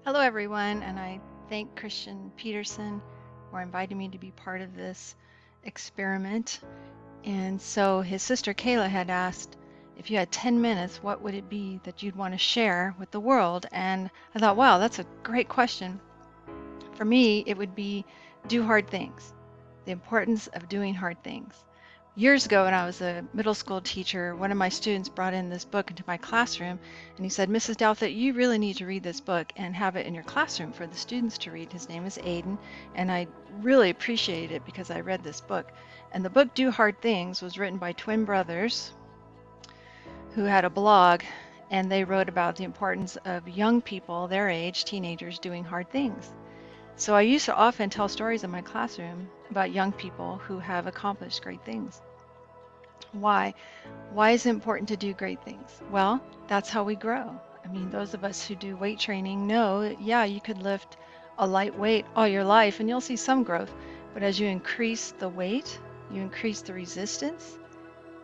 Hello, everyone, and I thank Christian Peterson for inviting me to be part of this experiment. And so his sister Kayla had asked if you had 10 minutes, what would it be that you'd want to share with the world? And I thought, wow, that's a great question. For me, it would be do hard things, the importance of doing hard things. Years ago, when I was a middle school teacher, one of my students brought in this book into my classroom and he said, Mrs. Douthit, you really need to read this book and have it in your classroom for the students to read. His name is Aiden, and I really appreciated it because I read this book. And the book, Do Hard Things, was written by twin brothers who had a blog, and they wrote about the importance of young people, their age, teenagers, doing hard things. So I used to often tell stories in my classroom about young people who have accomplished great things. Why? Why is it important to do great things? Well, that's how we grow. I mean, those of us who do weight training know that, yeah, you could lift a light weight all your life and you'll see some growth. But as you increase the weight, you increase the resistance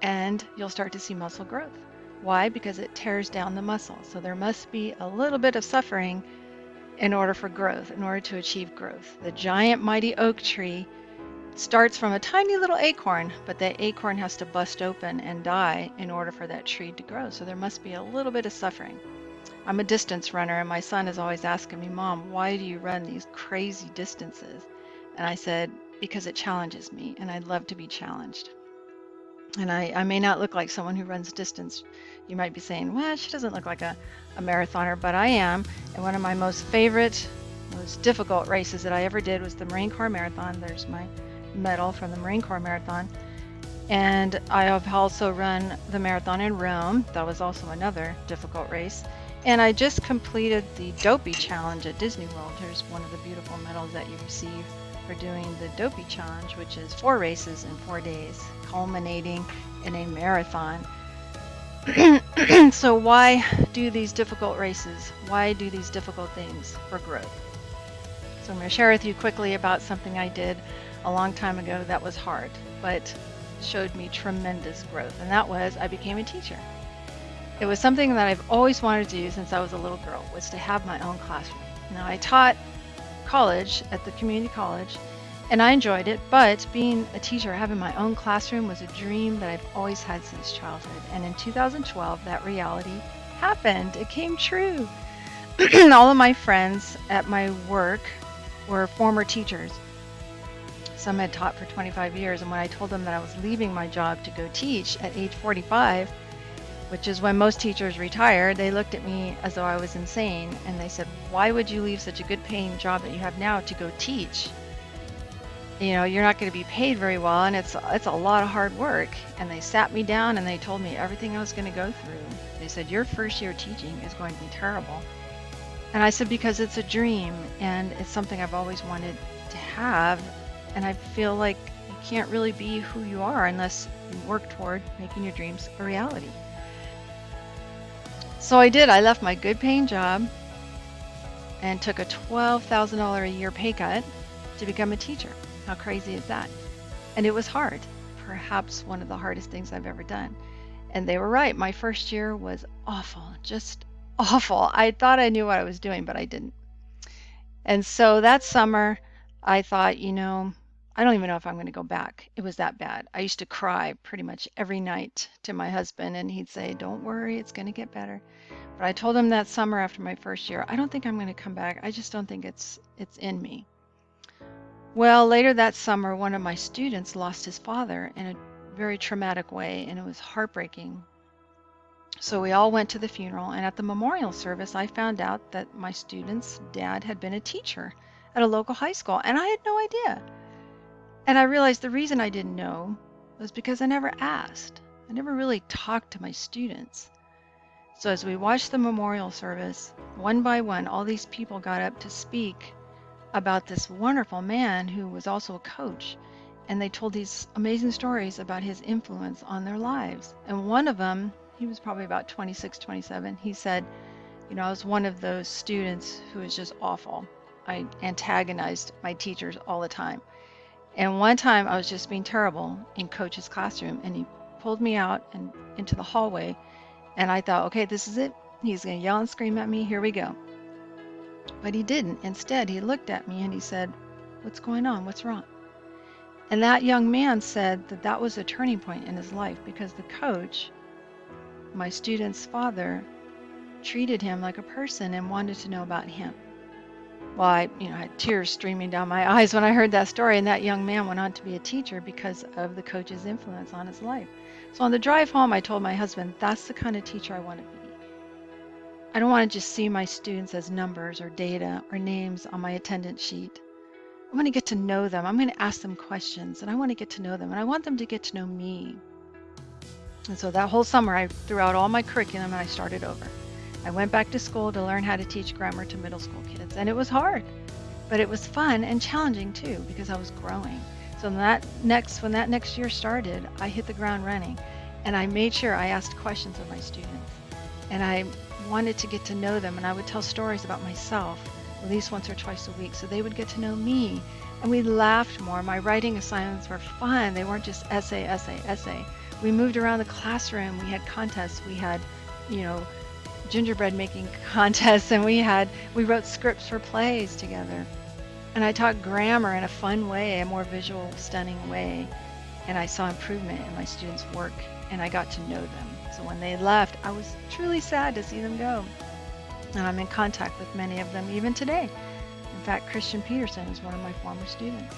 and you'll start to see muscle growth. Why? Because it tears down the muscle. So there must be a little bit of suffering in order for growth, in order to achieve growth. The giant mighty oak tree starts from a tiny little acorn, but that acorn has to bust open and die in order for that tree to grow. So there must be a little bit of suffering. I'm a distance runner, and my son is always asking me, Mom, why do you run these crazy distances? And I said, because it challenges me, and I'd love to be challenged. And I may not look like someone who runs distance. You might be saying, well, she doesn't look like a marathoner, but I am. And one of my most favorite, most difficult races that I ever did was the Marine Corps Marathon. There's my medal from the Marine Corps Marathon. And I have also run the marathon in Rome. That was also another difficult race. And I just completed the Dopey Challenge at Disney World. Here's one of the beautiful medals that you receive for doing the Dopey Challenge, which is 4 races in 4 days, culminating in a marathon. So why do these difficult races? Why do these difficult things for growth? So I'm going to share with you quickly about something I did a long time ago that was hard, but showed me tremendous growth, and that was I became a teacher. It was something that I've always wanted to do since I was a little girl, was to have my own classroom. Now, I taught college at the community college, and I enjoyed it, but being a teacher, having my own classroom was a dream that I've always had since childhood. And in 2012, that reality happened. It came true. All of my friends at my work were former teachers. Some had taught for 25 years, and when I told them that I was leaving my job to go teach at age 45, which is when most teachers retire, they looked at me as though I was insane, and they said, why would you leave such a good paying job that you have now to go teach? You know, you're not going to be paid very well, and it's a lot of hard work. And they sat me down and they told me everything I was going to go through. They said, your first year teaching is going to be terrible. And I said, because it's a dream and it's something I've always wanted to have. And I feel like you can't really be who you are unless you work toward making your dreams a reality. So I did. I left my good paying job and took a $12,000 a year pay cut to become a teacher. How crazy is that? And it was hard, perhaps one of the hardest things I've ever done. And they were right. My first year was awful, just awful. I thought I knew what I was doing, but I didn't. And so that summer, I thought, I don't even know if I'm going to go back. It was that bad. I used to cry pretty much every night to my husband, and he'd say, don't worry, it's going to get better. But I told him that summer after my first year, I don't think I'm going to come back. I just don't think it's in me. Well, later that summer, one of my students lost his father in a very traumatic way, and it was heartbreaking. So we all went to the funeral, and at the memorial service, I found out that my student's dad had been a teacher at a local high school, and I had no idea. And I realized the reason I didn't know was because I never asked. I never really talked to my students. So as we watched the memorial service, one by one, all these people got up to speak about this wonderful man who was also a coach. And they told these amazing stories about his influence on their lives. And one of them, he was probably about 26, 27, he said, I was one of those students who was just awful. I antagonized my teachers all the time. And one time I was just being terrible in coach's classroom, and he pulled me out and into the hallway. And I thought, okay, this is it. He's going to yell and scream at me. Here we go. But he didn't. Instead, he looked at me and he said, "What's going on? What's wrong?" And that young man said that that was a turning point in his life because the coach, my student's father, treated him like a person and wanted to know about him. Well, I had tears streaming down my eyes when I heard that story, and that young man went on to be a teacher because of the coach's influence on his life. So on the drive home, I told my husband, that's the kind of teacher I want to be. I don't want to just see my students as numbers or data or names on my attendance sheet. I want to get to know them. I'm going to ask them questions, and I want to get to know them, and I want them to get to know me. And so that whole summer, I threw out all my curriculum and I started over. I went back to school to learn how to teach grammar to middle school kids, and it was hard, but it was fun and challenging too because I was growing. So when that next year started, I hit the ground running, and I made sure I asked questions of my students, and I wanted to get to know them, and I would tell stories about myself at least once or twice a week so they would get to know me, and we laughed more. My writing assignments were fun. They weren't just essay, essay, essay. We moved around the classroom. We had contests. We had, gingerbread making contests, and we wrote scripts for plays together. And I taught grammar in a fun way, a more visual, stunning way. And I saw improvement in my students' work, and I got to know them. So when they left, I was truly sad to see them go. And I'm in contact with many of them even today. In fact, Christian Peterson is one of my former students.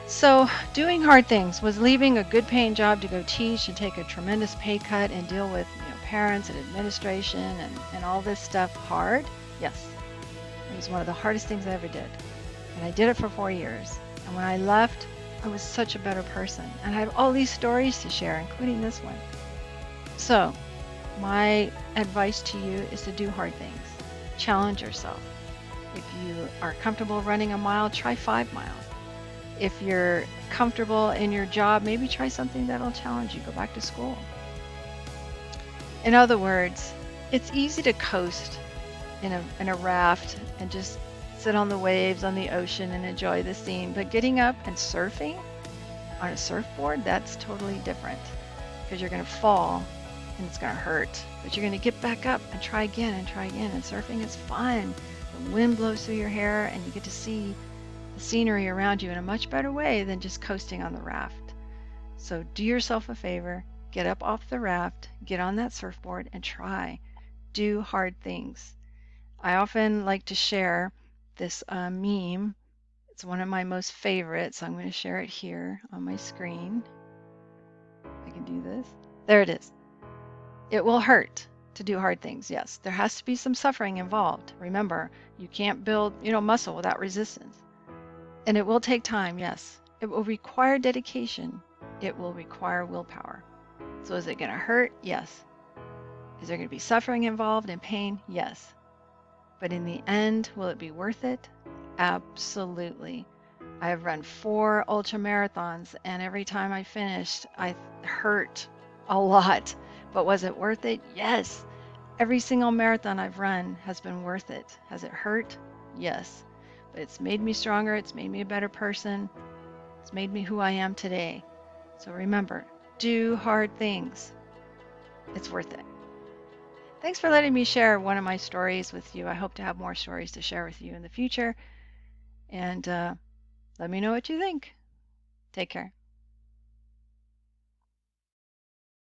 So doing hard things was leaving a good paying job to go teach and take a tremendous pay cut and deal with parents and administration and all this stuff hard. Yes, it was one of the hardest things I ever did. And I did it for 4 years. And when I left, I was such a better person. And I have all these stories to share, including this one. So my advice to you is to do hard things. Challenge yourself. If you are comfortable running a mile, try 5 miles. If you're comfortable in your job, maybe try something that'll challenge you. Go back to school. In other words, it's easy to coast in a raft and just sit on the waves on the ocean and enjoy the scene. But getting up and surfing on a surfboard, that's totally different because you're going to fall and it's going to hurt. But you're going to get back up and try again and try again. And surfing is fun. The wind blows through your hair and you get to see the scenery around you in a much better way than just coasting on the raft. So do yourself a favor. Get up off the raft, get on that surfboard, and try. Do hard things. I often like to share this meme. It's one of my most favorites. So I'm going to share it here on my screen. I can do this. There it is. It will hurt to do hard things. Yes, there has to be some suffering involved. Remember, you can't build, muscle without resistance. And it will take time. Yes, it will require dedication. It will require willpower. So is it going to hurt? Yes. Is there going to be suffering involved and pain? Yes. But in the end, will it be worth it? Absolutely. I have run 4 ultra marathons, and every time I finished, I hurt a lot. But was it worth it? Yes. Every single marathon I've run has been worth it. Has it hurt? Yes. But it's made me stronger. It's made me a better person. It's made me who I am today. So remember, do hard things. It's worth it. Thanks for letting me share one of my stories with you. I hope to have more stories to share with you in the future. And let me know what you think. Take care.